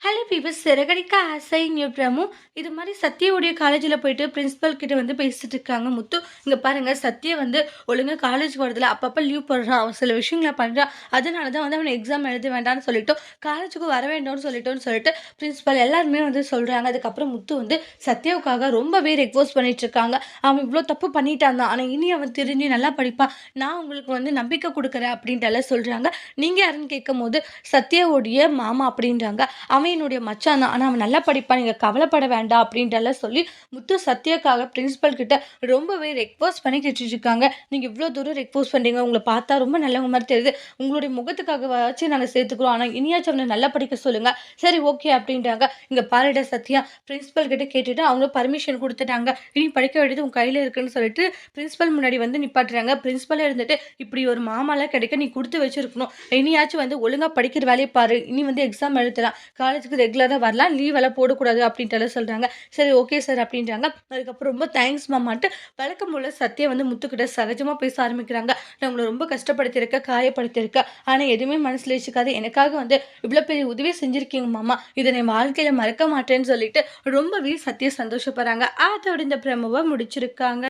Hello peoples Siragadikka ஆசை new promo இது மாதிரி சத்யாவுடைய காலேஜில் போயிட்டு பிரின்ஸிபல் கிட்ட வந்து பேசிட்டு இருக்காங்க முத்து. இங்கே பாருங்க, சத்யா வந்து ஒழுங்காக காலேஜ் போகிறதுல அப்பப்போ லீவ் போடுறான், அவன் சில விஷயங்களை பண்ணுறான். அதனால தான் வந்து அவனை எக்ஸாம் எழுத வேண்டாம்னு சொல்லிட்டோம், காலேஜுக்கு வர வேண்டாம்னு சொல்லிட்டு பிரின்ஸிபல் எல்லாருமே வந்து சொல்கிறாங்க. அதுக்கப்புறம் முத்து வந்து சத்யாவுக்காக ரொம்பவே ரெக்வஸ்ட் பண்ணிட்டு இருக்காங்க. அவன் இவ்வளோ தப்பு பண்ணிட்டான் தான், ஆனால் இனி அவன் திரும்பி நல்லா படிப்பான், நான் உங்களுக்கு வந்து நம்பிக்கை கொடுக்குறேன் அப்படின்ட்டு எல்லாம் சொல்கிறாங்க. நீங்கள் யாருன்னு கேட்கும் போது சத்யாவுடைய மாமா அப்படின்றாங்க. அவன் என்னுடைய மச்சான் தான், ஆனால் அவன் நல்லா படிப்பான், நீங்கள் கவலைப்பட வேண்டாம் அப்படின்றலாம் சொல்லி முத்து சத்யாக்காக பிரின்ஸிபல் கிட்ட ரொம்பவே ரெக்வஸ்ட் பண்ணி கேட்டுருக்காங்க. நீங்கள் இவ்வளோ தூரம் ரெக்வஸ்ட் பண்ணுறீங்க, உங்களை பார்த்தா ரொம்ப நல்லவங்க மாதிரி தெரியுது, உங்களுடைய முகத்துக்காக வச்சு நாங்கள் சேர்த்துக்கிறோம், ஆனால் இனியாச்சும் அவனை நல்லா படிக்க சொல்லுங்கள், சரி ஓகே அப்படின்றாங்க. இங்கே பாருடா சத்யா, பிரின்ஸிபல் கிட்ட கேட்டுட்டு அவங்க பர்மிஷன் கொடுத்துட்டாங்க, இனி படிக்க வேண்டியது உன் கையில் இருக்குன்னு சொல்லிட்டு பிரின்ஸிபல் முன்னாடி வந்து நிப்பாட்டுறாங்க. பிரின்ஸிபல் இருந்துட்டு இப்படி ஒரு மாமாலாம் கிடைக்க நீ கொடுத்து வச்சிருக்கணும், இனியாச்சும் வந்து ஒழுங்காக படிக்கிற வேலையை பாரு, இனி வந்து எக்ஸாம் எழுதலாம், காலேஜுக்கு ரெகுலராக வரலாம், லீவ் எல்லாம் போடக்கூடாது அப்படின்ட்டு சொல்கிறாங்க. சரி ஓகே சார் அப்படின்றாங்க. அதுக்கப்புறம் ரொம்ப தேங்க்ஸ் மாமான்ட்டு வழக்கம் போல் சத்யா வந்து முத்துக்கிட்ட சகஜமாக பேச ஆரம்பிக்கிறாங்க. நான் உங்களை ரொம்ப கஷ்டப்படுத்தியிருக்கேன், காயப்படுத்தியிருக்கேன், ஆனால் எதுவுமே மனசில் வச்சுக்காது, எனக்காக வந்து இவ்வளோ பெரிய உதவி செஞ்சுருக்கீங்க மாமா, இதை என் வாழ்க்கையில் மறக்க மாட்டேன்னு சொல்லிட்டு ரொம்பவே சத்யா சந்தோஷப்படுறாங்க. அதோட இந்த பிரமவை முடிச்சிருக்காங்க.